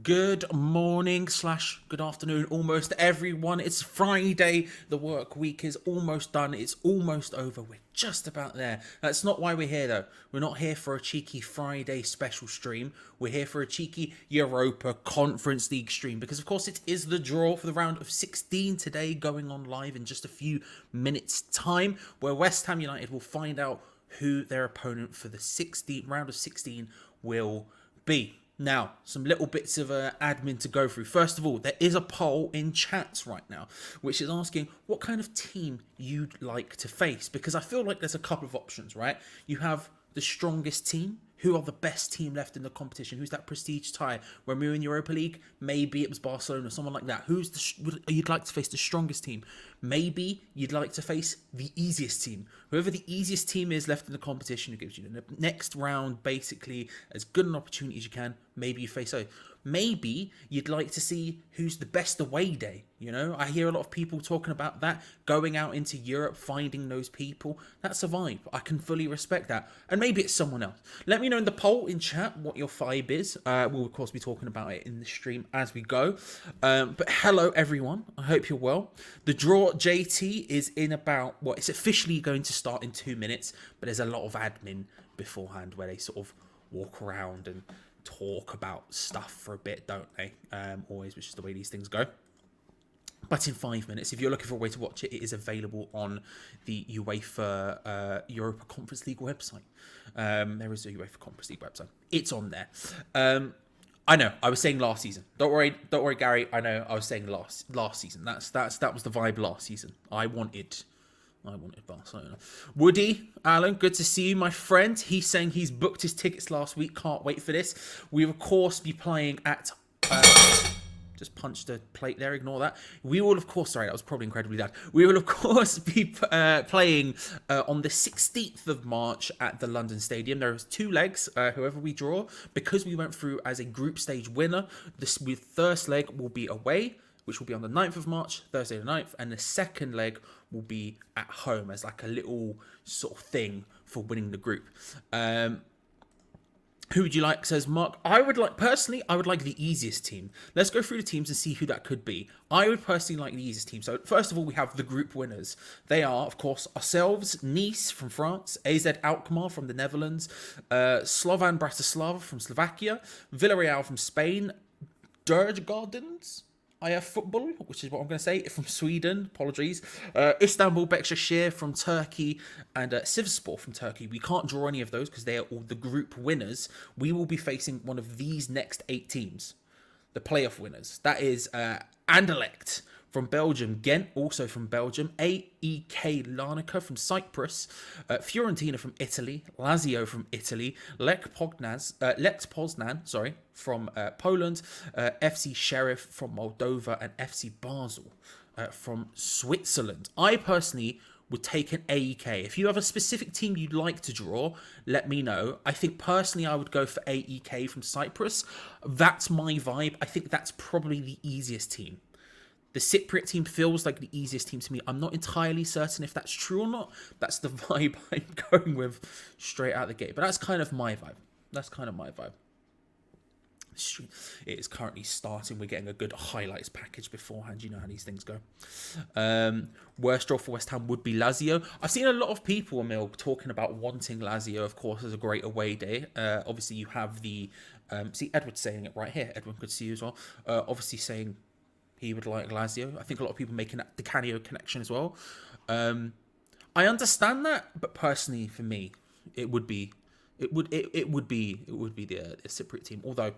Good morning / good afternoon, almost everyone. It's Friday. The work week is almost done. It's almost over. We're just about there. That's not why we're here, though. We're not here for a cheeky Friday special stream. We're here for a cheeky Europa Conference League stream because, of course, it is the draw for the round of 16 today, going on live in just a few minutes' time, where West Ham United will find out who their opponent for the round of 16 will be. Now, some little bits of admin to go through. First of all, there is a poll in chats right now, which is asking what kind of team you'd like to face. Because I feel like there's a couple of options, right? You have the strongest team. Who are the best team left in the competition? Who's that prestige tie? When we were in Europa League, maybe it was Barcelona, someone like that. You'd like to face the strongest team? Maybe you'd like to face the easiest team. Whoever the easiest team is left in the competition, who gives you the next round basically as good an opportunity as you can. Maybe you face those. Maybe you'd like to see who's the best away day. You know, I hear a lot of people talking about that, going out into Europe, finding those people. That's a vibe. I can fully respect that. And maybe it's someone else. Let me know in the poll in chat what your vibe is. We'll, of course, be talking about it in the stream as we go. But hello, everyone. I hope you're well. The draw JT is in about, it's officially going to start in 2 minutes, but there's a lot of admin beforehand where they sort of walk around and talk about stuff for a bit, don't they? Always, which is the way these things go. But in 5 minutes, if you're looking for a way to watch it, it is available on the UEFA Europa Conference League website. There is a UEFA Conference League website. It's on there. I know. I was saying last season. Don't worry, Gary. I know. I was saying last season. That was the vibe last season. I wanted Barcelona. Woody, Alan, good to see you, my friend. He's saying he's booked his tickets last week. Can't wait for this. We will, of course, be playing at... just punched a plate there, ignore that. We will, of course... Sorry, that was probably incredibly loud. We will, of course, be playing on the 16th of March at the London Stadium. There is 2 legs, whoever we draw. Because we went through as a group stage winner, the first leg will be away, which will be on the 9th of March, Thursday the 9th, and the second leg will be at home as like a little sort of thing for winning the group. Who would you like, says Mark? I would like the easiest team. Let's go through the teams and see who that could be. I would personally like the easiest team. So first of all, we have the group winners. They are, of course, ourselves, Nice from France, AZ Alkmaar from the Netherlands, Slovan Bratislava from Slovakia, Villarreal from Spain, Djurgårdens, IF Football, which is what I'm going to say, from Sweden, apologies, Istanbul Beşiktaşir from Turkey, and Sivasspor from Turkey. We can't draw any of those because they are all the group winners. We will be facing one of these next 8 teams, the playoff winners. That is Anderlecht from Belgium, Ghent also from Belgium, AEK Larnaca from Cyprus, Fiorentina from Italy, Lazio from Italy, Lech Poznan from Poland, FC Sheriff from Moldova, and FC Basel from Switzerland. I personally would take an AEK. If you have a specific team you'd like to draw, let me know. I think personally I would go for AEK from Cyprus. That's my vibe. I think that's probably the easiest team. The Cypriot team feels like the easiest team to me. I'm not entirely certain if that's true or not. That's the vibe I'm going with straight out the gate. But that's kind of my vibe. It is currently starting. We're getting a good highlights package beforehand. You know how these things go. Worst draw for West Ham would be Lazio. I've seen a lot of people, Emil, talking about wanting Lazio, of course, as a great away day. Obviously, you have the... see, Edward's saying it right here. Edward, good to see you as well. Obviously saying... he would like Lazio. I think a lot of people making that the Canio connection as well. I understand that, but personally, for me, it would be the Cypriot team. Although,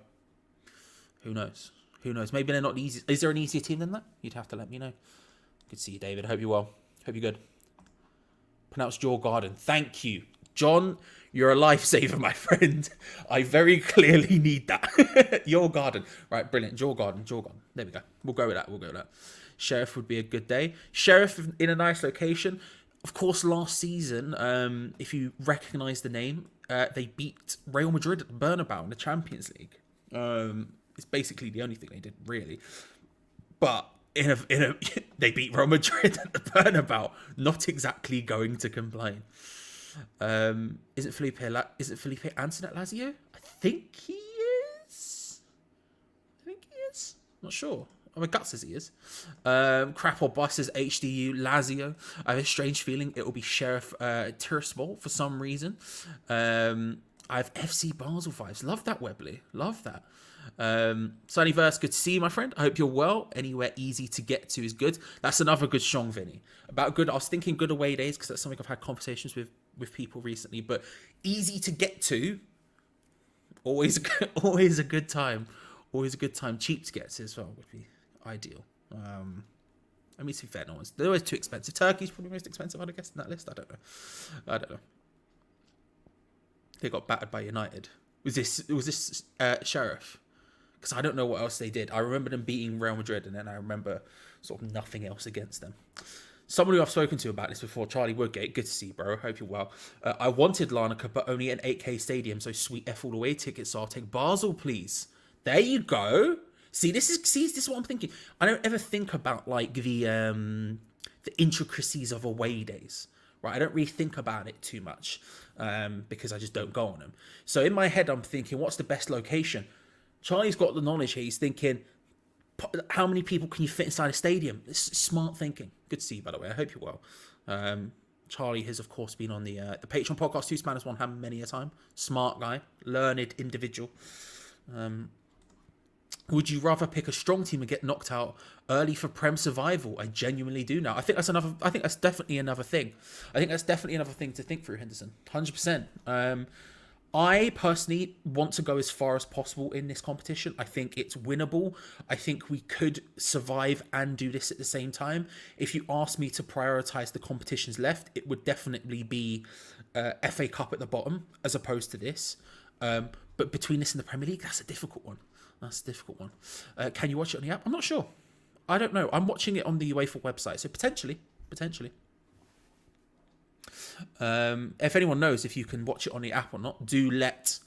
who knows? Who knows? Maybe they're not the easiest. Is there an easier team than that? You'd have to let me know. Good to see you, David. Hope you're well. Hope you're good. Pronounced Jaw Garden. Thank you, John. You're a lifesaver, my friend. I very clearly need that. Your garden. Right, brilliant. Jaw Garden. There we go. We'll go with that. Sheriff would be a good day. Sheriff in a nice location. Of course, last season, if you recognise the name, they beat Real Madrid at the Bernabeu in the Champions League. It's basically the only thing they did, really. But they beat Real Madrid at the Bernabeu. Not exactly going to complain. Is it Felipe Anton at Lazio? I think he is. Not sure. Oh, my gut says he is. Crap or bust is HDU Lazio. I have a strange feeling it will be Sheriff Tiraspol for some reason. I have FC Basel vibes. Love that, Webley. Love that. Sunnyverse, good to see you, my friend. I hope you're well. Anywhere easy to get to is good. That's another good strong Vinny. About good, I was thinking good away days because that's something I've had conversations with people recently. But easy to get to, always a good time. Always a good time. Cheap to get to as well would be ideal. I mean, to be fair, they're always too expensive. Turkey's probably most expensive, I'd guess, in that list. I don't know. They got battered by United. Was this Sheriff? Because I don't know what else they did. I remember them beating Real Madrid, and then I remember sort of nothing else against them. Someone who I've spoken to about this before, Charlie Woodgate. Good to see you, bro. Hope you're well. I wanted Larnaca, but only an 8K stadium, so sweet F all the way tickets. So I'll take Basel, please. There you go. See, this is what I'm thinking. I don't ever think about like the intricacies of away days. Right, I don't really think about it too much because I just don't go on them. So in my head, I'm thinking, what's the best location? Charlie's got the knowledge here. He's thinking, how many people can you fit inside a stadium? It's smart thinking. Good to see you, by the way. I hope you're well. Charlie has, of course, been on the Patreon podcast, Two Spanners, One Ham, many a time. Smart guy, learned individual. Would you rather pick a strong team and get knocked out early for Prem survival? I genuinely do now. I think that's definitely another thing. I think that's definitely another thing to think through, Henderson. 100%. I personally want to go as far as possible in this competition. I think it's winnable. I think we could survive and do this at the same time. If you ask me to prioritize the competitions left, it would definitely be FA Cup at the bottom as opposed to this. But between this and the Premier League, that's a difficult one. Can you watch it on the app? I'm not sure. I don't know. I'm watching it on the UEFA website, so potentially. If anyone knows if you can watch it on the app or not, do let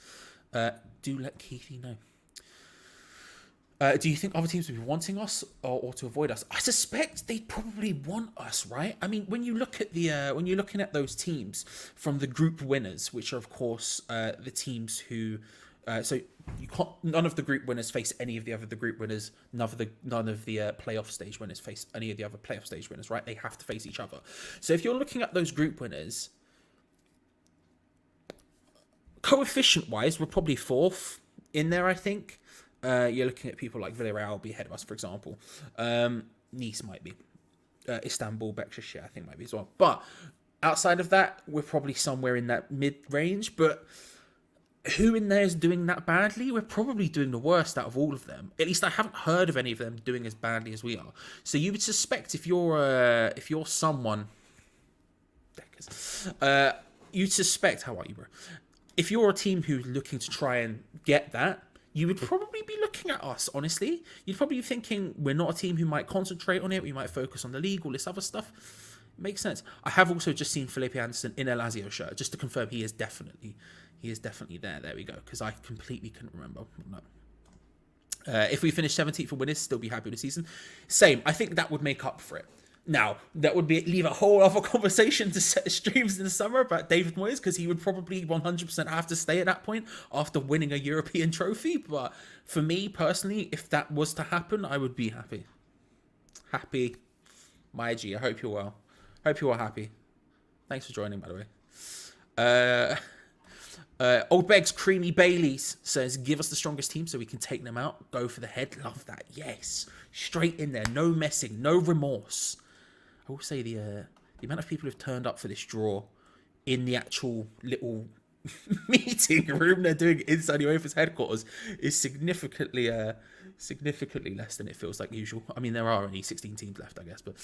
Keithy know. Do you think other teams would be wanting us or to avoid us? I suspect they'd probably want us, right? I mean, when you look at when you're looking at those teams from the group winners, which are of course the teams who. So none of the group winners face any of the other group winners. None of the playoff stage winners face any of the other playoff stage winners, right? They have to face each other. So if you're looking at those group winners, coefficient-wise, we're probably fourth in there, I think. You're looking at people like Villarreal be ahead of us, for example. Nice might be. Istanbul, Beşiktaş, I think might be as well. But outside of that, we're probably somewhere in that mid-range, but who in there is doing that badly? We're probably doing the worst out of all of them. At least I haven't heard of any of them doing as badly as we are. So you would suspect if you're someone, you'd suspect. How are you, bro? If you're a team who's looking to try and get that, you would probably be looking at us. Honestly, you'd probably be thinking we're not a team who might concentrate on it. We might focus on the league, all this other stuff. Makes sense. I have also just seen Felipe Anderson in a Lazio shirt, just to confirm he is definitely there. There we go. Because I completely couldn't remember. No. If we finish 17th for winners, still be happy with the season. Same. I think that would make up for it. Now, that would leave a whole other conversation to set streams in the summer about David Moyes, because he would probably 100% have to stay at that point after winning a European trophy. But for me, personally, if that was to happen, I would be happy. Happy. My G, I hope you're well. Hope you're all happy. Thanks for joining, by the way. Old Beggs Creamy Baileys says, give us the strongest team so we can take them out. Go for the head. Love that. Yes. Straight in there. No messing. No remorse. I will say the amount of people who've turned up for this draw in the actual little meeting room they're doing inside the UEFA's headquarters is significantly less than it feels like usual. I mean, there are only 16 teams left, I guess, but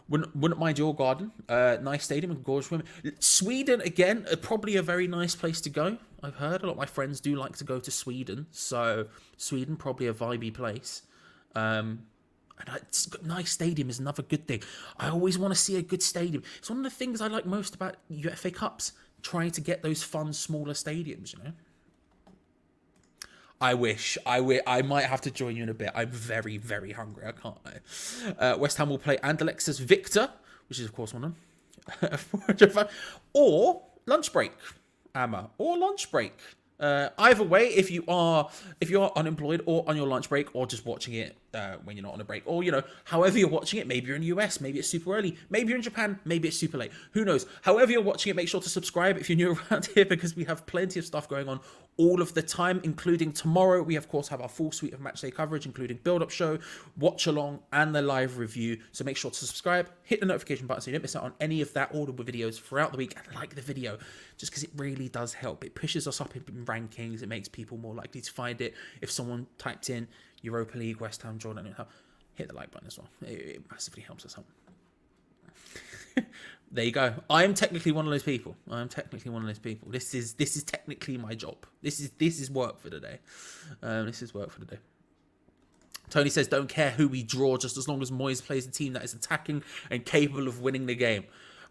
wouldn't mind your garden. Nice stadium and gorgeous women. Sweden, again, probably a very nice place to go. I've heard a lot of my friends do like to go to Sweden, so Sweden probably a vibey place. And nice stadium is another good thing. I always want to see a good stadium. It's one of the things I like most about UEFA Cups, trying to get those fun, smaller stadiums, you know? I wish. I might have to join you in a bit. I'm very, very hungry. I can't lie. West Ham will play Anderlecht as Victor, which is, of course, one of them. Or lunch break, Amma. Or lunch break. Either way, if you are unemployed or on your lunch break or just watching it when you're not on a break, or however you're watching it, maybe you're in the US, maybe it's super early, maybe you're in Japan, maybe it's super late. Who knows? However you're watching it, make sure to subscribe if you're new around here, because we have plenty of stuff going on all of the time, including tomorrow. We of course have our full suite of matchday coverage, including build-up show, watch along, and the live review. So make sure to subscribe, hit the notification button so you don't miss out on any of that audible videos throughout the week, and like the video just because it really does help. It pushes us up in rankings. It makes people more likely to find it. If someone typed in Europa League, West Ham, Jordan, hit the like button as well. It massively helps us out. There you go. I am technically one of those people. This is technically my job. This is work for the day. This is work for the day. Tony says, don't care who we draw, just as long as Moyes plays a team that is attacking and capable of winning the game.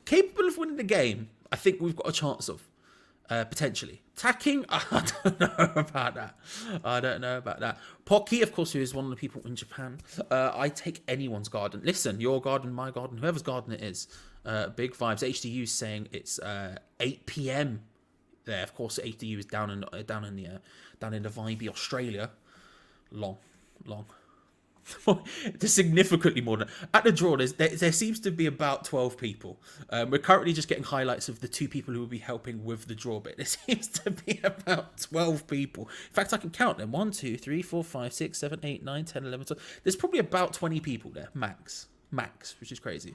Capable of winning the game, I think we've got a chance of. Potentially. Attacking, I don't know about that. Pocky, of course, who is one of the people in Japan. I take anyone's garden. Listen, your garden, my garden, whoever's garden it is. Big vibes. HDU saying it's 8 p.m. there. Of course, HDU is down in the vibey Australia. Long. There's significantly more than at the draw. There seems to be about 12 people. We're currently just getting highlights of the 2 people who will be helping with the draw bit. There seems to be about 12 people. In fact, I can count them: 1, 2, 3, 4, 5, 6, 7, 8, 9, 10, 11, 12. There's probably about 20 people there, max, which is crazy.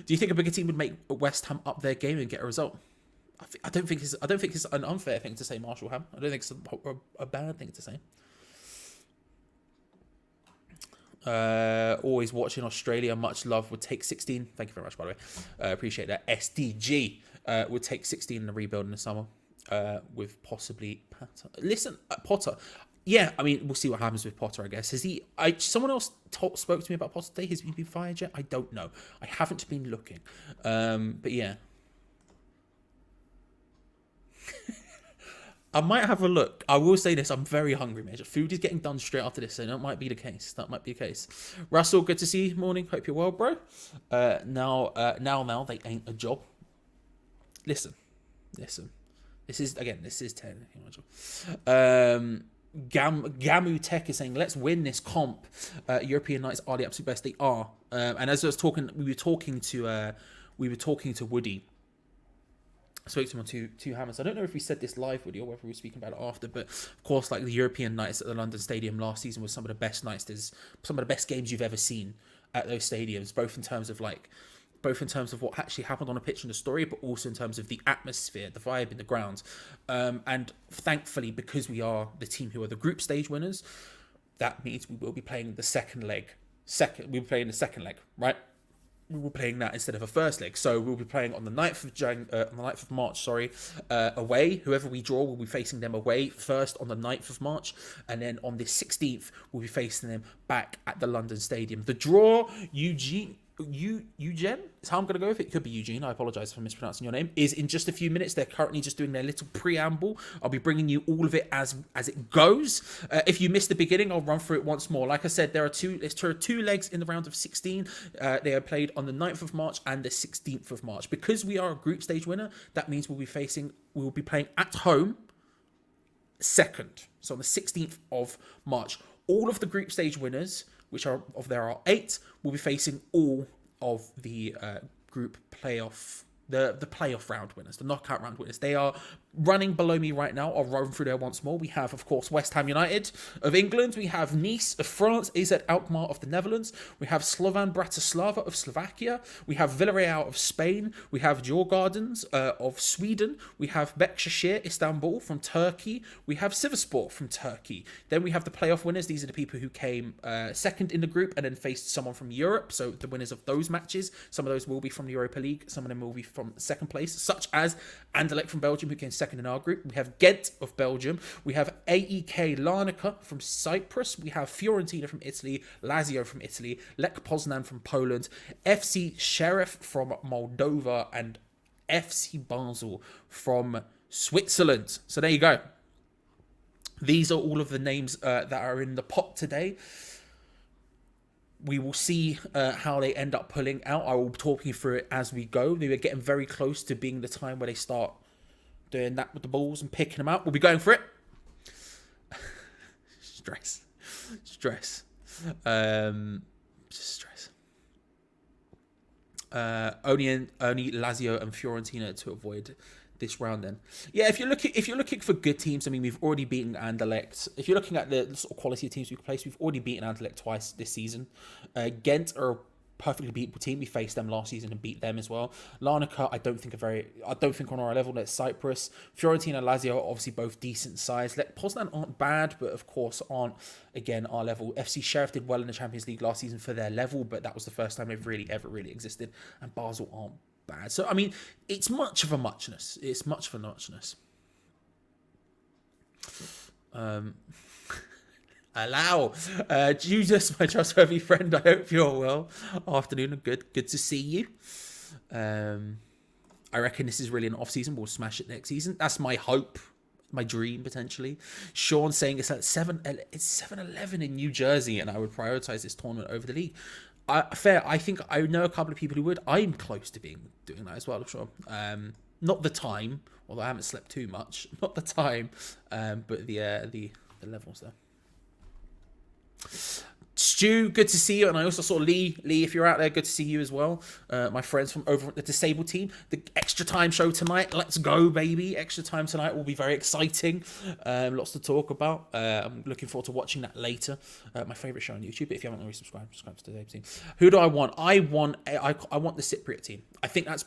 Do you think a bigger team would make West Ham up their game and get a result? I don't think it's an unfair thing to say, Marshall Ham. I don't think it's a bad thing to say. Always watching Australia. Much love. Would take 16. Thank you very much, by the way. Appreciate that. SDG would take 16 in the rebuild in the summer. With possibly Potter. Listen, Potter. Yeah, I mean, we'll see what happens with Potter, I guess. Someone else spoke to me about Potter today. Has he been fired yet? I don't know. I haven't been looking. But yeah. I might have a look. I will say this: I'm very hungry, Major. Food is getting done straight after this, so that might be the case. Russell, good to see you. Morning. Hope you're well, bro. Now they ain't a job. Listen. This is technically my job. Gamu Tech is saying, let's win this comp. European Knights are the absolute best. They are. And as I was talking, we were talking to Woody. I spoke to him on two hammers. I don't know if we said this live, Woody, or whether we were speaking about it after, but of course, like the European Nights at the London Stadium last season was some of the best nights. There's some of the best games you've ever seen at those stadiums, both in terms of what actually happened on a pitch in the story, but also in terms of the atmosphere, the vibe in the grounds. And thankfully, because we are the team who are the group stage winners, that means we will be playing the second leg. We'll be playing the second leg, right? We were playing that instead of a first leg. So we'll be playing on the 9th of March, away. Whoever we draw, we'll be facing them away first on the 9th of March. And then on the 16th, we'll be facing them back at the London Stadium. The draw, Eugene is how I'm going to go with it. It could be Eugene. I apologize for mispronouncing your name. Is in just a few minutes. They're currently just doing their little preamble. I'll be bringing you all of it as it goes. If you missed the beginning, I'll run through it once more. Like I said, there are two legs in the round of 16. They are played on the 9th of March and the 16th of March. Because we are a group stage winner, that means we will be playing at home second. So on the 16th of March, all of the group stage winners, there are 8, will be facing all of the group playoff, the playoff round winners, the knockout round winners. They are running below me right now. I'll run through there once more. We have, of course, West Ham United of England. We have Nice of France, AZ Alkmaar of the Netherlands. We have Slovan Bratislava of Slovakia. We have Villarreal of Spain. We have Djurgårdens of Sweden. We have Beşiktaş Istanbul from Turkey. We have Sivasspor from Turkey. Then we have the playoff winners. These are the people who came second in the group and then faced someone from Europe. So the winners of those matches. Some of those will be from the Europa League. Some of them will be from second place, such as Anderlecht from Belgium, who came second in our group. We have Ghent of Belgium. We have AEK Larnaca from Cyprus. We have Fiorentina from Italy, Lazio from Italy, Lech Poznan from Poland, FC Sheriff from Moldova, and FC Basel from Switzerland. So there you go. These are all of the names that are in the pot today. We will see how they end up pulling out. I will be talking through it as we go. They were getting very close to being the time where they start doing that with the balls and picking them out. We'll be going for it. Stress. Just stress. Only Lazio and Fiorentina to avoid this round. Then, yeah, if you're looking for good teams, I mean, we've already beaten Anderlecht. If you're looking at the sort of quality of teams we've placed, we've already beaten Anderlecht twice this season. Ghent are a perfectly beatable team. We faced them last season and beat them as well. Larnaca, I don't think on our level. That's Cyprus. Fiorentina and Lazio are obviously both decent size. Poznan aren't bad, but of course aren't, again, our level. FC Sheriff did well in the Champions League last season for their level, but that was the first time they've really ever really existed. And Basel aren't bad. So, I mean, it's much of a muchness. It's much of a muchness. Allow. Jesus, my trustworthy friend, I hope you're well. Afternoon and good to see you. I reckon this is really an off-season. We'll smash it next season. That's my hope, my dream, potentially. Sean saying it's at 7-11 in New Jersey, and I would prioritize this tournament over the league. Fair. I think I know a couple of people who would. I'm close to doing that as well, I'm sure. Not the time, although I haven't slept too much. Not the time, but the levels there. Stu, good to see you. And I also saw Lee, if you're out there, good to see you as well. My friends from over at the Disabled team. The extra time show tonight. Let's go, baby. Extra time tonight will be very exciting. Lots to talk about. I'm looking forward to watching that later. My favourite show on YouTube. But if you haven't already subscribe to the Disabled team. Who do I want? I want the Cypriot team. I think that's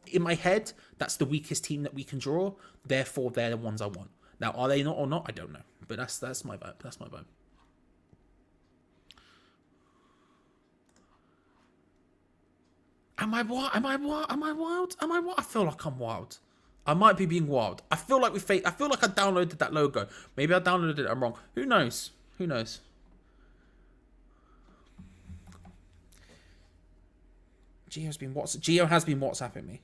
in my head, that's the weakest team that we can draw. Therefore, they're the ones I want. Now, are they not or not? I don't know. But that's my vibe. That's my vibe. Am I what? Am I what? Am I wild? Am I what? I feel like I'm wild. I might be being wild. I feel like I feel like I downloaded that logo. Maybe I downloaded it. I'm wrong. Who knows? Who knows? Gio has been WhatsApping me.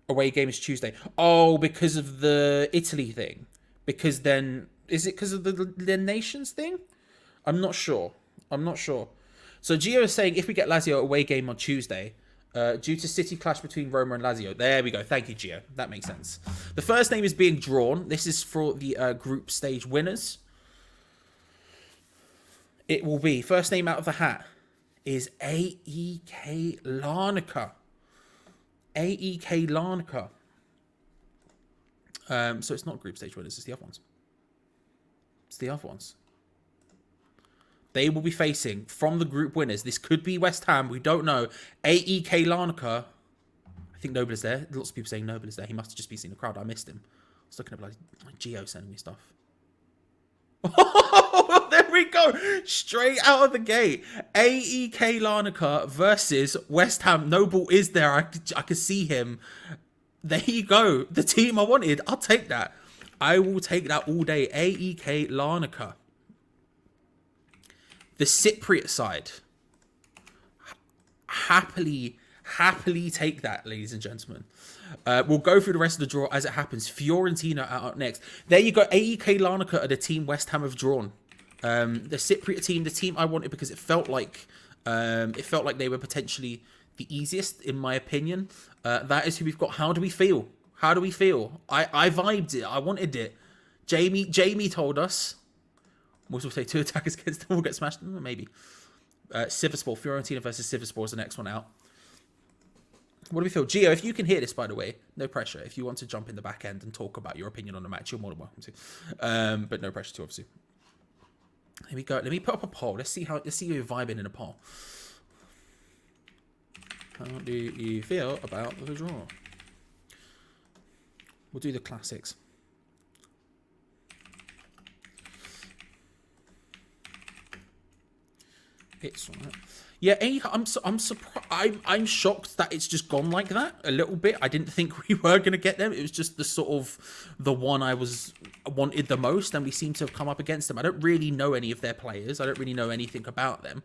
Away game is Tuesday. Oh, because of the Italy thing. Because then is it because of the nations thing? I'm not sure. So Gio is saying if we get Lazio away game on Tuesday, due to City clash between Roma and Lazio. There we go. Thank you, Gio. That makes sense. The first name is being drawn. This is for the group stage winners. It will be, first name out of the hat is AEK Larnaca. AEK Larnaca. So it's not group stage winners, it's the other ones. They will be facing, from the group winners, this could be West Ham, we don't know, AEK Larnaca. I think Noble is there. Lots of people saying Noble is there. He must have just been seeing the crowd. I missed him. I was looking at like Gio sending me stuff. Oh, there we go. Straight out of the gate. AEK Larnaca versus West Ham. Noble is there. I could see him. There you go. The team I wanted. I'll take that. I will take that all day. AEK Larnaca. The Cypriot side. Happily take that, ladies and gentlemen. We'll go through the rest of the draw as it happens. Fiorentina are up next. There you go. AEK Larnaca are the team West Ham have drawn. The Cypriot team, the team I wanted because it felt like they were potentially the easiest, in my opinion. That is who we've got. How do we feel? I vibed it. I wanted it. Jamie told us. Most will say 2 attackers against them will get smashed. Maybe. Sivasspor. Fiorentina versus Sivasspor is the next one out. What do we feel? Gio, if you can hear this, by the way, no pressure. If you want to jump in the back end and talk about your opinion on the match, you're more than welcome to. But no pressure to, obviously. Here we go. Let me put up a poll. Let's see you're vibing in a poll. How do you feel about the draw? We'll do the classics. It's all right. Yeah, I'm surprised. I'm shocked that it's just gone like that a little bit. I didn't think we were gonna get them. It was just the one I wanted the most, and we seem to have come up against them. I don't really know any of their players. I don't really know anything about them.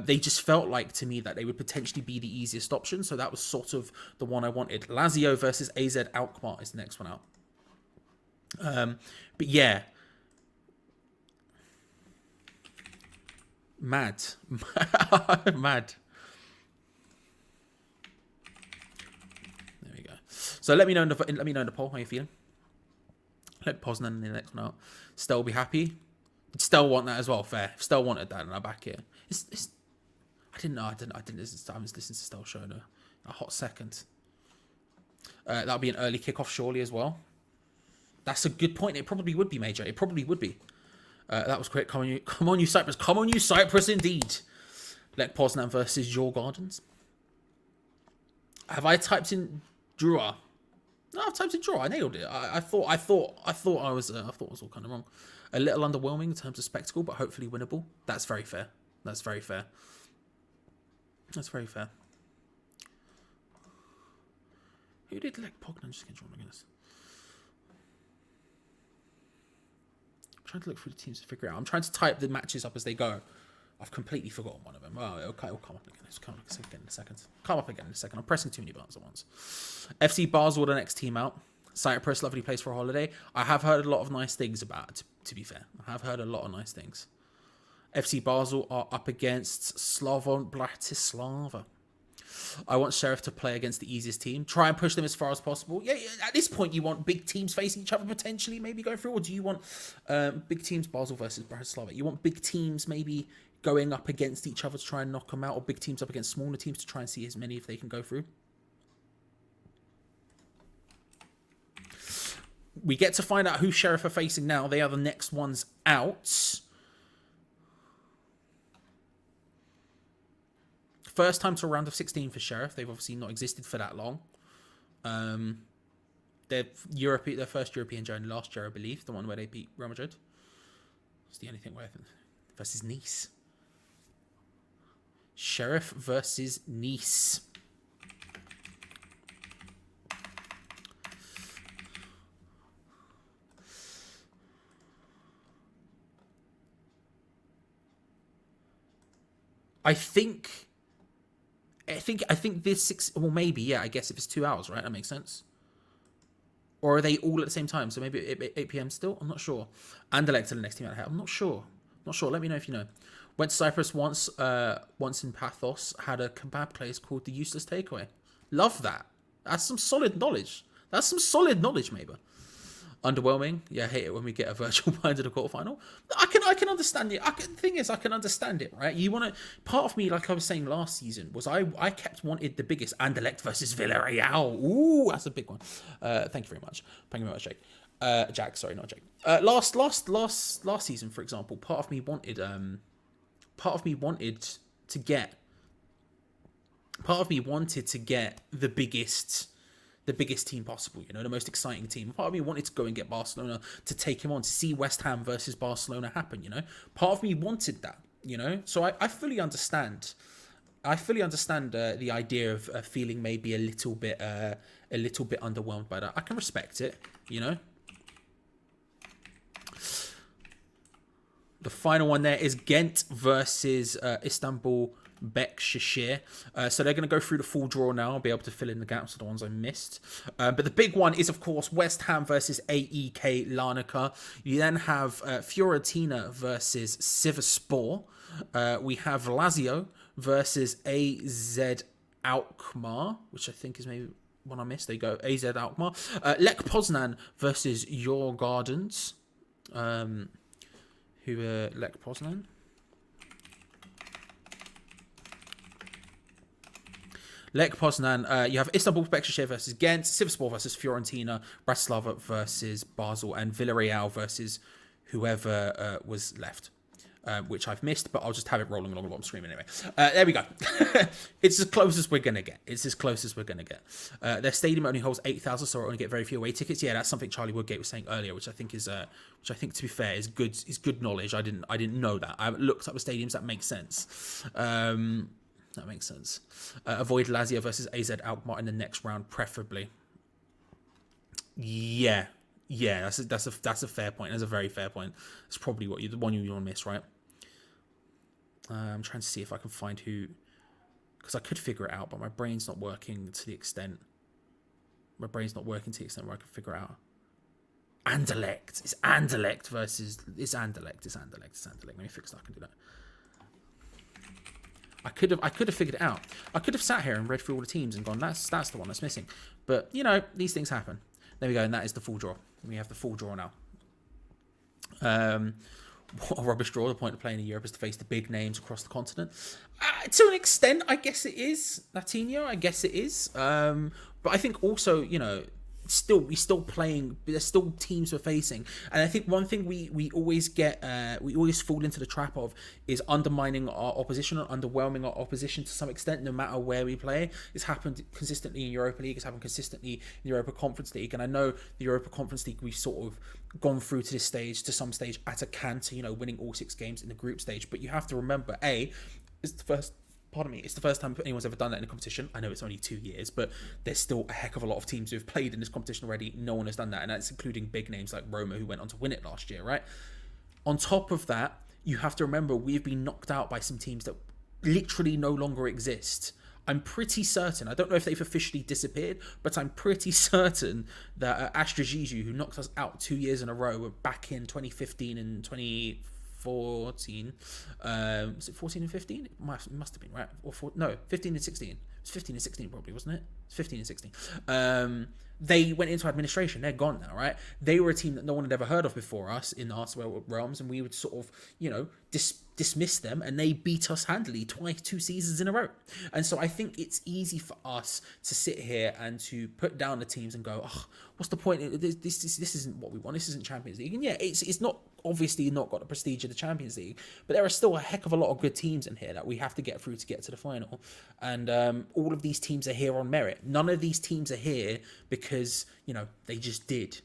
They just felt like to me that they would potentially be the easiest option. So that was sort of the one I wanted. Lazio versus AZ Alkmaar is the next one out. But yeah. Mad. Mad. There we go. So let me know in the poll how you're feeling. Let Poznan in the next one out. Still be happy. Still want that as well. Fair. Still wanted that, and I back it. I didn't know. I didn't listen. I was listening to Still showing a hot second. That'll be an early kickoff, surely as well. That's a good point. It probably would be, Major. It probably would be. That was quick. Come on, you Cyprus. Come on, you Cyprus, indeed. Lech Poznan versus Your Gardens. Have I typed in draw? No, I've typed in draw. I nailed it. I thought I was all kind of wrong. A little underwhelming in terms of spectacle, but hopefully winnable. That's very fair. That's very fair. That's very fair. Who did Lech Poznan just get drawn against? I'm trying to look through the teams to figure it out. I'm trying to type the matches up as they go. I've completely forgotten one of them. Oh, okay, it'll come up again. It's come up again in a second. Come up again in a second. I'm pressing too many buttons at once. FC Basel, the next team out. Cyprus, lovely place for a holiday. I have heard a lot of nice things about it, to be fair. I have heard a lot of nice things. FC Basel are up against Slovan Bratislava. I want Sheriff to play against the easiest team. Try and push them as far as possible. Yeah, at this point, you want big teams facing each other potentially, maybe going through? Or do you want big teams, Basel versus Bratislava? You want big teams maybe going up against each other to try and knock them out, or big teams up against smaller teams to try and see as many if they can go through? We get to find out who Sheriff are facing now. They are the next ones out. First time to a round of 16 for Sheriff. They've obviously not existed for that long. Their first European journey last year, I believe. The one where they beat Real Madrid. It's the only thing where... Versus Nice. Sheriff versus Nice. I think this 6... Well, maybe, yeah. I guess if it's 2 hours, right? That makes sense. Or are they all at the same time? So maybe 8 p.m. still? I'm not sure. Anderlecht to the next team out of here. I'm not sure. Not sure. Let me know if you know. Went to Cyprus once in Pathos. Had a kebab place called the Useless Takeaway. Love that. That's some solid knowledge. That's some solid knowledge, maybe. Underwhelming. Yeah, I hate it when we get a virtual bind in the quarterfinal. I can understand it. The thing is, I can understand it, right? You want to... Part of me, like I was saying last season, was I kept wanted the biggest Anderlecht versus Villarreal. Ooh, that's a big one. Thank you very much. Thank you very much, Jake. Jack, sorry, not Jake. Last season, for example, part of me wanted to get the biggest team possible, you know, the most exciting team. Part of me wanted to go and get Barcelona to take him on, to see West Ham versus Barcelona happen, you know. Part of me wanted that, you know. So I fully understand. The idea of feeling maybe a little bit underwhelmed by that. I can respect it, you know. The final one there is Ghent versus Istanbul Bekshishir. So they're going to go through the full draw now. I'll be able to fill in the gaps of the ones I missed. But the big one is, of course, West Ham versus AEK Larnaca. You then have Fiorentina versus Sivasspor. We have Lazio versus AZ Alkmaar, which I think is maybe one I missed. There you go, AZ Alkmaar. Lech Poznan versus Your Gardens. Lech Poznan. Lech Poznan, you have Istanbul Bekshishir versus Ghent, Sivasspor versus Fiorentina, Bratislava versus Basel, and Villarreal versus whoever was left, which I've missed, but I'll just have it rolling along the bottom screen anyway. There we go. It's as close as we're going to get. Their stadium only holds 8,000, so we'll only get very few away tickets. Yeah, that's something Charlie Woodgate was saying earlier, which I think, to be fair, is good knowledge. I didn't know that. I looked up the stadiums. That makes sense. That makes sense. Avoid Lazio versus AZ Alkmaar in the next round, preferably. Yeah, that's a fair point. That's a very fair point. It's probably the one you want to miss, right? I'm trying to see if I can find who, because I could figure it out, but my brain's not working to the extent. Where I can figure it out. Anderlecht. It's Anderlecht. Let me fix that. I can do that. I could have figured it out. I could have sat here and read through all the teams and gone, that's the one that's missing. But, you know, these things happen. There we go, and that is the full draw. We have the full draw now. what a rubbish draw. The point of playing in Europe is to face the big names across the continent. To an extent, I guess it is. Latino, I guess it is. But I think also, we're still playing. There's still teams we're facing, and I think one thing we always get, we always fall into the trap of is undermining our opposition or underwhelming our opposition to some extent, no matter where we play. It's happened consistently in Europa League. It's happened consistently in the Europa Conference League, and I know the Europa Conference League we've sort of gone through to this stage, to some stage at a canter, winning all 6 games in the group stage. But you have to remember, it's the first. Pardon me, it's the first time anyone's ever done that in a competition. I know it's only 2 years, but there's still a heck of a lot of teams who have played in this competition already. No one has done that, and that's including big names like Roma, who went on to win it last year, right? On top of that, you have to remember we've been knocked out by some teams that literally no longer exist. I'm pretty certain, I don't know if they've officially disappeared, but I'm pretty certain that Astra Jiju, who knocked us out 2 years in a row, were back in 2015 and 2014. Was it 14 and 15? It must have been, right? Or 15 and 16. It was 15 and 16 probably, wasn't it? It's 15 and 16. They went into administration. They're gone now, right? They were a team that no one had ever heard of before us in our realms, and we would sort of, dismiss them, and they beat us handily 2 seasons in a row. And so I think it's easy for us to sit here and to put down the teams and go, oh, what's the point? This isn't what we want. This isn't Champions League. And yeah, it's not obviously not got the prestige of the Champions League, but there are still a heck of a lot of good teams in here that we have to get through to get to the final. And all of these teams are here on merit. None of these teams are here because, they just did.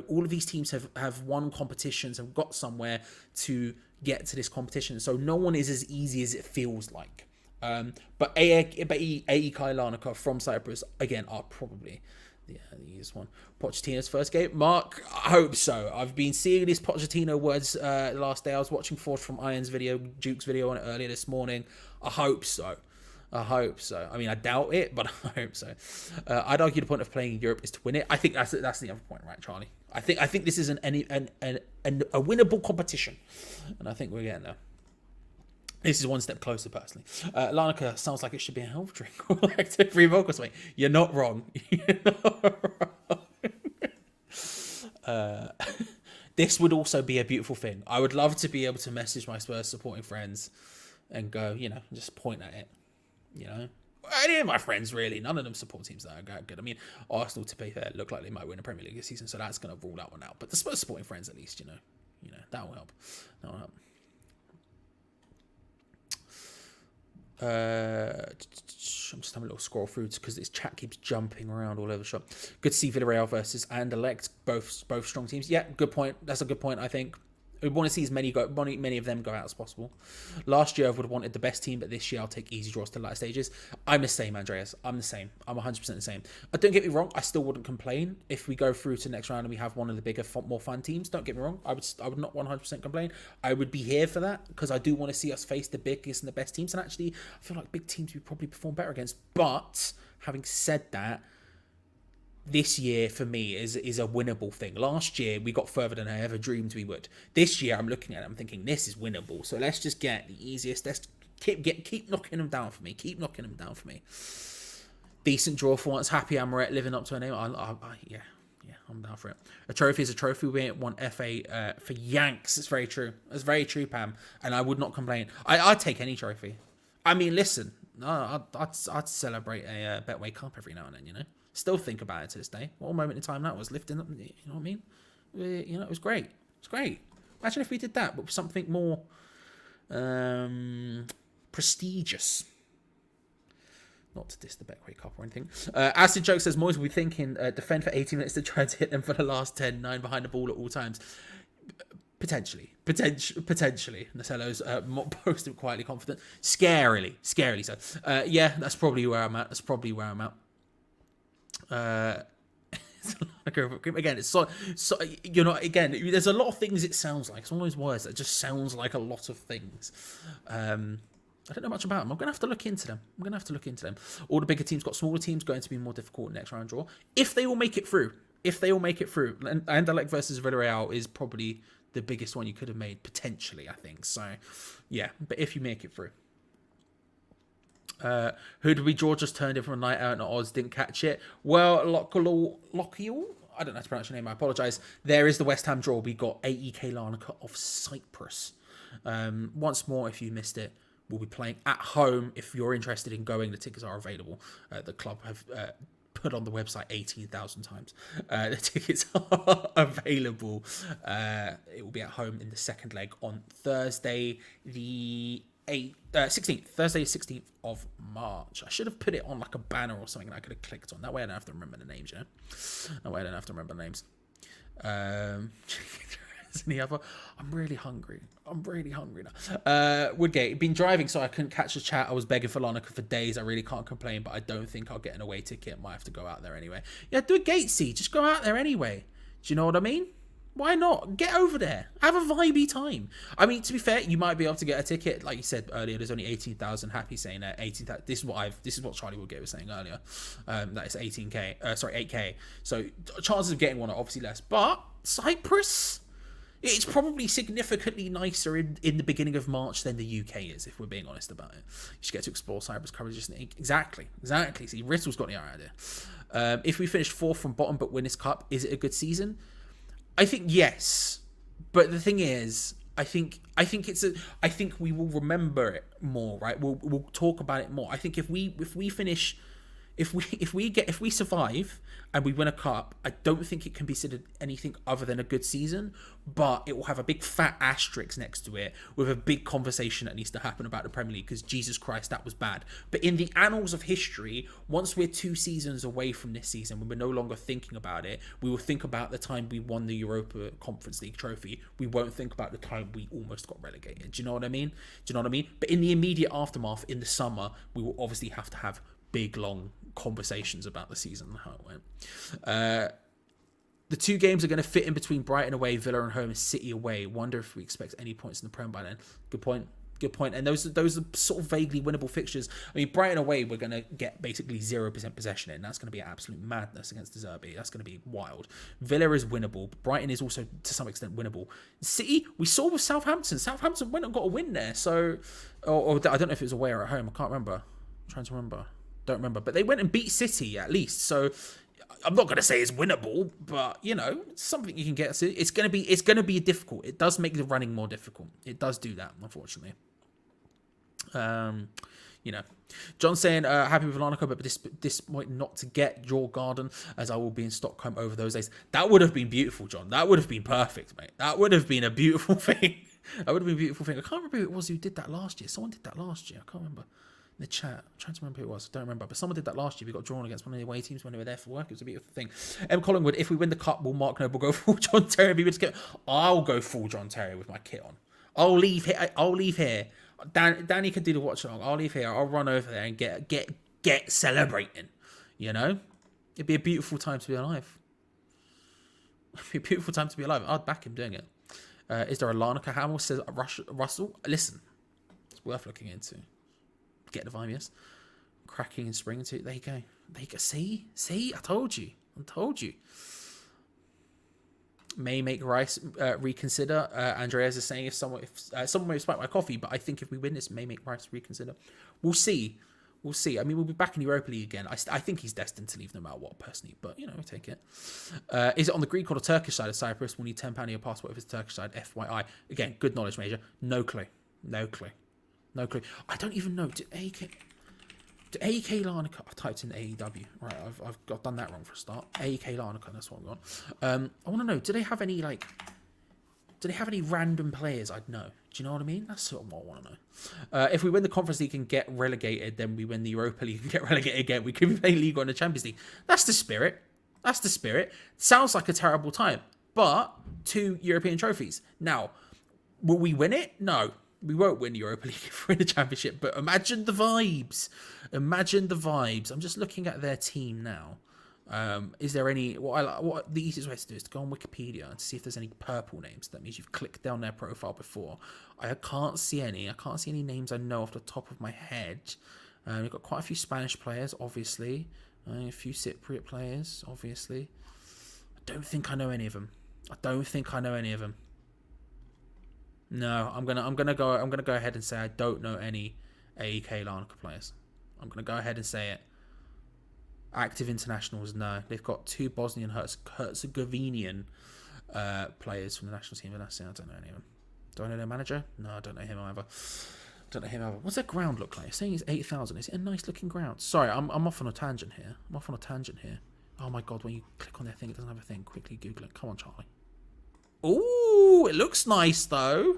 All of these teams have won competitions and got somewhere to get to this competition. So no one is as easy as it feels like. But AEK Larnaca from Cyprus, again, are probably the easiest one. Pochettino's first game? Mark, I hope so. I've been seeing these Pochettino words the last day. I was watching Forge from Iron's video, Duke's video on it earlier this morning. I hope so. I mean, I doubt it, but I hope so. I'd argue the point of playing in Europe is to win it. I think that's the other point, right, Charlie? I think this is a winnable competition, and I think we're getting there. This is one step closer, personally. Larnaca sounds like it should be a health drink or active free vocals. Wait, you're not wrong. This would also be a beautiful thing. I would love to be able to message my Spurs supporting friends and go, just point at it. Any of my friends, really, none of them support teams that are good. I mean, Arsenal, to be fair, look like they might win a Premier League this season, so that's going to rule that one out. But the Spurs supporting friends, at least, that will help. I'm just having a little scroll through because this chat keeps jumping around all over the shop. Good to see Villarreal versus Anderlecht, both strong teams. Yeah, good point. That's a good point, I think. We want to see as many of them go out as possible. Last year, I would have wanted the best team, but this year, I'll take easy draws to latter stages. I'm the same, Andreas. I'm the same. I'm 100% the same. Don't get me wrong. I still wouldn't complain if we go through to the next round and we have one of the bigger, more fun teams. Don't get me wrong. I would not 100% complain. I would be here for that because I do want to see us face the biggest and the best teams. And actually, I feel like big teams we probably perform better against. But having said that, this year for me is a winnable thing. Last year we got further than I ever dreamed we would. This year I'm looking at it, I'm thinking this is winnable. So let's just get the easiest. Let's keep knocking them down for me. Keep knocking them down for me. Decent draw for once. Happy Amoret living up to her name. Yeah, I'm down for it. A trophy is a trophy. We ain't won FA for Yanks. It's very true. It's very true, Pam. And I would not complain. I'd take any trophy. I mean, listen, I'd celebrate a Betway Cup every now and then. Still think about it to this day. What a moment in time that was, lifting up. You know what I mean? It was great. It's great. Imagine if we did that, but with something more prestigious. Not to diss the Betway Cup or anything. Acid Joke says Moyes will be thinking defend for 80 minutes to try to hit them for the last 10, 9 behind the ball at all times. Potentially. Nacello's posted quietly confident. Scarily so. Yeah, that's probably where I'm at. Again, it's so again, there's a lot of things it sounds like. It's one of those words that just sounds like a lot of things. I don't know much about them. I'm going to have to look into them. All the bigger teams got smaller teams, going to be more difficult next round draw. If they all make it through. And Anderlecht versus Villarreal is probably the biggest one you could have made, potentially, I think. So, yeah, but if you make it through. Who did we draw? Just turned in from a night out and Oz didn't catch it. Well, Lochiel, I don't know how to pronounce your name. I apologise. There is the West Ham draw. We got AEK Larnaca of Cyprus. Once more, if you missed it, we'll be playing at home. If you're interested in going, the tickets are available. The club have put on the website 18,000 times. The tickets are available. It will be at home in the second leg on Thursday, the 16th. Thursday, 16th of March. I should have put it on like a banner or something that I could have clicked on. That way I don't have to remember the names, you know? That way I don't have to remember the names. Any other? I'm really hungry now. Woodgate, been driving so I couldn't catch the chat. I was begging for Larnaca for days. I really can't complain, but I don't think I'll get an away ticket. Might have to go out there anyway. Yeah, do a Gatesy. Just go out there anyway. Do you know what I mean? Why not? Get over there. Have a vibey time. I mean, to be fair, you might be able to get a ticket. Like you said earlier, there's only 18,000. Happy saying that 18,000. This is what Charlie Woodgate was saying earlier. That is 18k. Sorry, 8k. So chances of getting one are obviously less. But Cyprus, it's probably significantly nicer in the beginning of March than the UK is, if we're being honest about it. You should get to explore Cyprus coverage. Exactly. See, Rittle's got the idea. If we finish 4th from bottom but win this cup, is it a good season? I think yes, but the thing is, I think we will remember it more, right? We'll talk about it more. I think if we survive and we win a cup, I don't think it can be considered anything other than a good season, but it will have a big fat asterisk next to it with a big conversation that needs to happen about the Premier League, because Jesus Christ, that was bad. But in the annals of history, once we're 2 seasons away from this season, when we're no longer thinking about it, we will think about the time we won the Europa Conference League trophy. We won't think about the time we almost got relegated. Do you know what I mean? But in the immediate aftermath, in the summer, we will obviously have to have big, long conversations about the season and how it went. The 2 games are going to fit in between Brighton away, Villa at home, and City away. Wonder if we expect any points in the Prem by then. Good point. And those are sort of vaguely winnable fixtures. I mean, Brighton away, we're going to get basically 0% possession in. That's going to be absolute madness against De Zerbi. That's going to be wild. Villa is winnable. Brighton is also, to some extent, winnable. City, we saw with Southampton. Southampton went and got a win there. So, or I don't know if it was away or at home. I can't remember. I'm trying to remember. Don't remember, but they went and beat City at least. So I'm not going to say it's winnable, but you know, it's something you can get. It's going to be difficult. It does make the running more difficult. It does do that, unfortunately. You know, John saying happy with Larnaca, but this might not to get your garden, as I will be in Stockholm over those days. That would have been beautiful, John. That would have been perfect, mate. That would have been a beautiful thing. I can't remember who it was who did that last year. Someone did that last year. I can't remember. In the chat, I'm trying to remember who it was. I don't remember, but someone did that last year. We got drawn against one of the away teams when they were there for work. It was a beautiful thing. Collingwood, if we win the cup, will Mark Noble go full John Terry? I'll go full John Terry with my kit on. I'll leave here. Danny can do the watch along. I'll leave here. I'll run over there and get celebrating. You know, it'd be a beautiful time to be alive. I'd back him doing it. Is there a Larnaca Hamill? Says Russell. Listen, it's worth looking into. Get the vibe, yes. Cracking in spring too. There you go. See, I told you. May make Rice reconsider. Andreas is saying if someone may spike my coffee, but I think if we win this, may make Rice reconsider. We'll see. I mean, we'll be back in the Europa League again. I think he's destined to leave no matter what, personally. But, you know, we'll take it. Is it on the Greek or the Turkish side of Cyprus? We'll need £10 in your passport if it's the Turkish side. FYI. Again, good knowledge, Major. No clue. I don't even know. Do AEK Larnaca... I typed in AEW. Right, I've done that wrong for a start. AEK Larnaca, that's what we want. I want to know, do they have any random players I'd know? Do you know what I mean? That's sort of what I want to know. If we win the Conference League and get relegated, then we win the Europa League and get relegated again. We could be playing League on the Champions League. That's the spirit. Sounds like a terrible time. But 2 European trophies. Now, will we win it? No. We won't win the Europa League if we're in the Championship, but imagine the vibes. I'm just looking at their team now. Is there any... What the easiest way to do is to go on Wikipedia and to see if there's any purple names. That means you've clicked down their profile before. I can't see any. Names I know off the top of my head. We've got quite a few Spanish players, obviously. A few Cypriot players, obviously. I don't think I know any of them. No, I'm gonna go ahead and say I don't know any AEK Larnaca players. I'm gonna go ahead and say it. Active internationals, no. They've got 2 Bosnian Herzegovinian players from the national team, but that's it. I don't know any of them. Do I know their manager? No, I don't know him either. What's their ground look like? It's saying it's 8,000. Is it a nice looking ground? Sorry, I'm off on a tangent here. Oh my god, when you click on their thing, it doesn't have a thing. Quickly Google it. Come on, Charlie. Ooh, it looks nice though.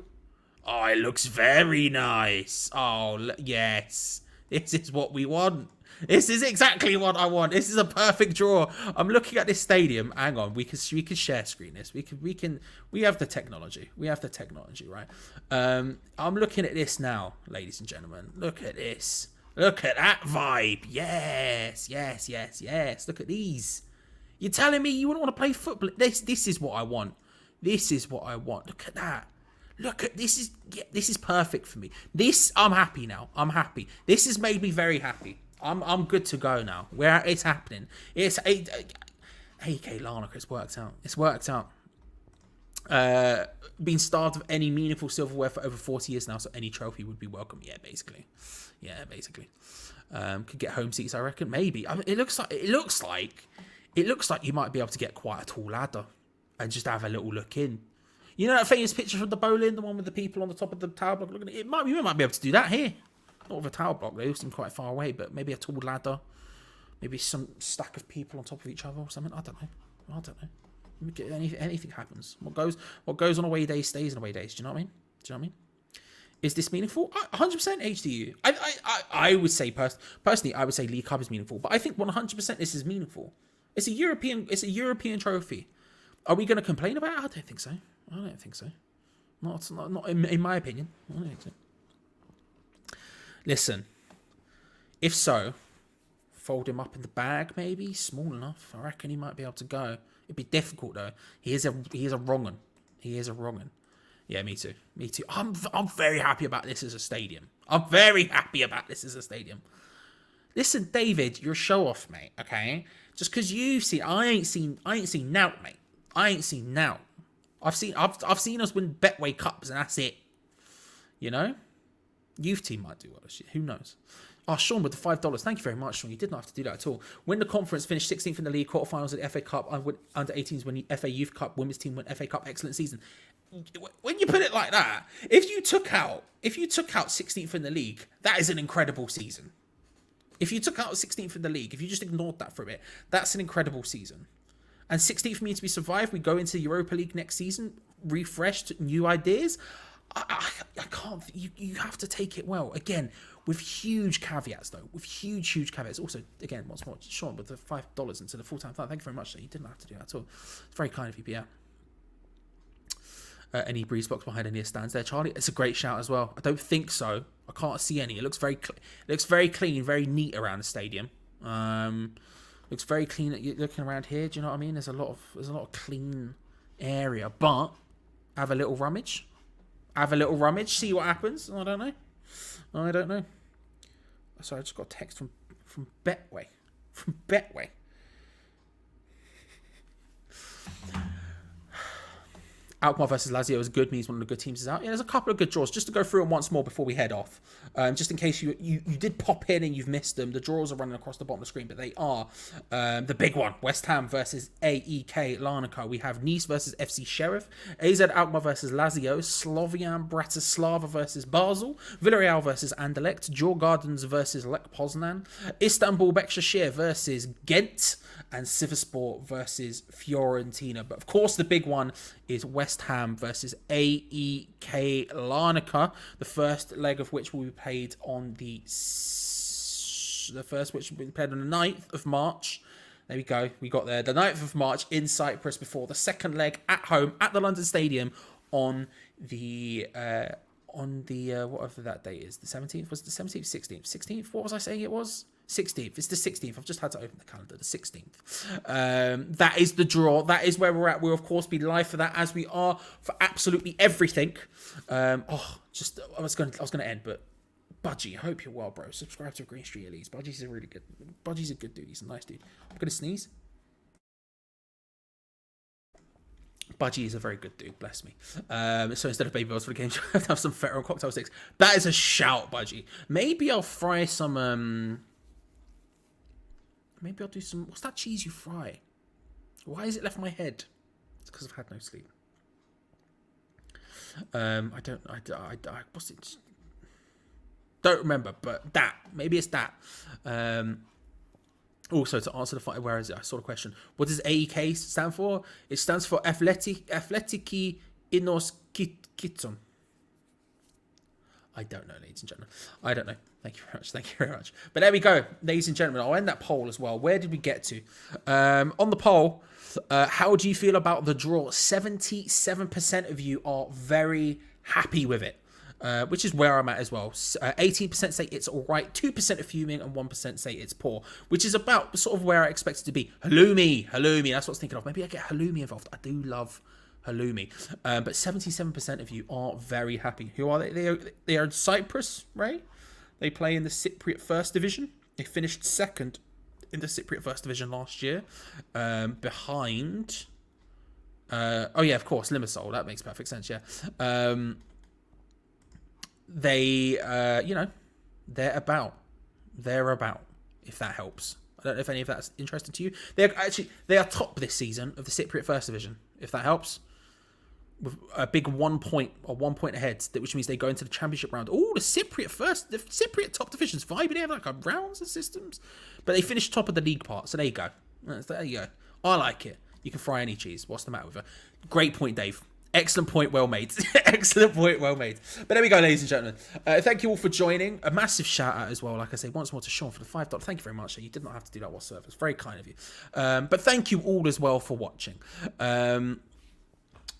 Oh, it looks very nice. Oh, yes. This is what we want. This is exactly what I want. This is a perfect draw. I'm looking at this stadium. Hang on, we can share screen this. We have the technology. Right? I'm looking at this now, ladies and gentlemen. Look at this. Look at that vibe. Yes. Look at these. You're telling me you wouldn't want to play football? This is what I want. Look at that. This is perfect for me. I'm happy now. This has made me very happy. I'm good to go now. It's happening. It's AK Larnaca. It's worked out. Been starved of any meaningful silverware for over 40 years now, so any trophy would be welcome. Yeah, basically. Could get home seats, I reckon. Maybe. I mean, it looks like you might be able to get quite a tall ladder and just have a little look in. You know that famous picture from the bowling, the one with the people on the top of the tower block looking at it? We might be able to do that here. Not with a tower block, they all seem quite far away, but maybe a tall ladder. Maybe some stack of people on top of each other or something. I don't know. Anything happens. What goes on away days stays on away days. Do you know what I mean? Is this meaningful? 100% HDU. I would say personally, I would say League Cup is meaningful, but I think 100% this is meaningful. It's a European trophy. Are we going to complain about it? I don't think so. Not in my opinion. I don't think so. Listen, if so, fold him up in the bag, maybe small enough. I reckon he might be able to go. It'd be difficult though. He is a wrong un. Yeah, me too. I'm very happy about this as a stadium. Listen, David, you're a show off, mate. Okay, just because you've seen, I ain't seen nout, mate. I've seen us win Betway Cups and that's it. You know. Youth team might do well this year. Who knows? Oh, Sean with the $5. Thank you very much, Sean. You did not have to do that at all. Win the conference, finish 16th in the league, quarterfinals of the FA Cup, under 18s win the FA Youth Cup, women's team win FA Cup. Excellent season. When you put it like that, if you took out 16th in the league, that is an incredible season. If you took out 16th in the league, if you just ignored that for a bit, that's an incredible season. And 16th means we survive. We go into the Europa League next season, refreshed, new ideas. I can't. You have to take it well. Again, with huge caveats, though. Huge caveats. Also, again, once more, Sean, with the $5 into the full-time fund. Thank you very much, sir. You didn't have to do that at all. It's very kind of you, Pierre. Any breeze box behind any stands there, Charlie? It's a great shout as well. I don't think so. I can't see any. It looks very clean, very neat around the stadium. Looks very clean. Looking around here, do you know what I mean? There's a lot of clean area, but have a little rummage. See what happens. I don't know. Sorry, I just got a text from Betway. Alkmaar versus Lazio is good. Means one of the good teams is out. Yeah, there's a couple of good draws. Just to go through them once more before we head off. Just in case you did pop in and you've missed them. The draws are running across the bottom of the screen, but they are the big one. West Ham versus AEK Larnaca. We have Nice versus FC Sheriff. AZ Alkmaar versus Lazio. Slovian Bratislava versus Basel. Villarreal versus Anderlecht. Djurgårdens versus Lech Poznan. Istanbul Beşiktaş versus Ghent. And Sivasspor versus Fiorentina. But of course, the big one is West Ham versus AEK Larnaca. The first leg of which will be played on the 9th of March. There we go. We got there. The 9th of March in Cyprus before the second leg at home at the London Stadium on the whatever that date is. The 17th? Was it the 17th? 16th? 16th? What was I saying it was? 16th. It's the 16th. I've just had to open the calendar. The 16th. That is the draw. That is where we're at. We'll, of course, be live for that, as we are for absolutely everything. I was going to end, but Budgie, I hope you're well, bro. Subscribe to Green Street Elites. Budgie's a good dude. He's a nice dude. I'm going to sneeze. Budgie is a very good dude, bless me. So instead of baby bells for the game, I have to have some Federal cocktail sticks. That is a shout, Budgie. Maybe I'll fry some Maybe I'll do some... What's that cheese you fry? Why has it left my head? It's because I've had no sleep. What's it? Don't remember, but that. Maybe it's that. Also, to answer where is it? I saw the question. What does AEK stand for? It stands for Athletiki Inos Kitson. I don't know, ladies and gentlemen. I don't know. Thank you very much. Thank you very much. But there we go, ladies and gentlemen. I'll end that poll as well. Where did we get to? On the poll, how do you feel about the draw? 77% of you are very happy with it, which is where I'm at as well. 18% say it's all right, 2% are fuming, and 1% say it's poor, which is about sort of where I expect it to be. Halloumi. That's what I was thinking of. Maybe I get halloumi involved. I do love halloumi. But 77% of you are very happy. Who are they? They are in Cyprus, right? They play in the Cypriot First Division. They finished second in the Cypriot First Division last year, behind... oh, yeah, of course, Limassol. That makes perfect sense, yeah. They, they're about, if that helps. I don't know if any of that's interesting to you. They are top this season of the Cypriot First Division, if that helps. With a big 1 point or 1 point ahead, which means they go into the championship round. Oh, the Cypriot top divisions vibe. They have like rounds and systems, but they finished top of the league part. So there you go. I like it. You can fry any cheese. What's the matter with her? Great point, Dave. Excellent point, well made. Excellent point, well made. But there we go, ladies and gentlemen. Thank you all for joining. A massive shout out as well, like I say, once more to Sean for the $5. Thank you very much. You did not have to do that whatsoever. It's very kind of you. But thank you all as well for watching.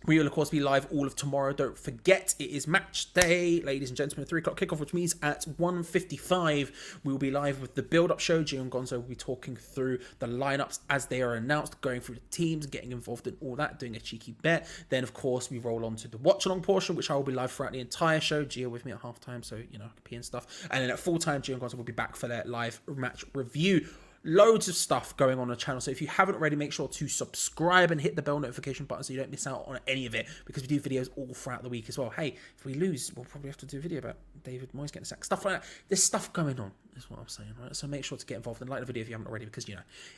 We will, of course, be live all of tomorrow. Don't forget, it is match day, ladies and gentlemen. 3 o'clock kickoff, which means at 1:55, we will be live with the build-up show. Gio and Gonzo will be talking through the lineups as they are announced, going through the teams, getting involved in all that, doing a cheeky bet. Then, of course, we roll on to the watch-along portion, which I will be live throughout the entire show. Gio with me at halftime, so, I can pee and stuff. And then at full-time, Gio and Gonzo will be back for their live match review. Loads of stuff going on the channel, so if you haven't already, make sure to subscribe and hit the bell notification button so you don't miss out on any of it, because we do videos all throughout the week as well. Hey, if we lose, we'll probably have to do a video about David Moyes getting sacked, stuff like that. There's stuff going on, is what I'm saying, right? So make sure to get involved and like the video if you haven't already, because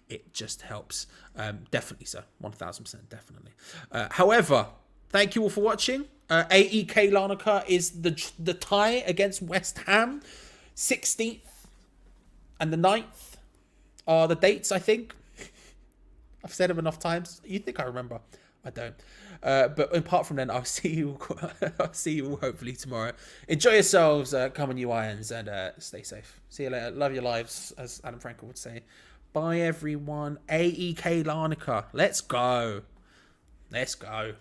it just helps. Definitely, sir, 1000%, definitely. However, thank you all for watching. AEK Larnaca is the tie against West Ham. 16th and the 9th are the dates, I think. I've said them enough times. You'd think I remember. I don't. But apart from then, I'll see you all hopefully tomorrow. Enjoy yourselves. Come on, you Irons, and stay safe. See you later. Love your lives, as Adam Frankel would say. Bye, everyone. AEK Larnaca. Let's go. Let's go.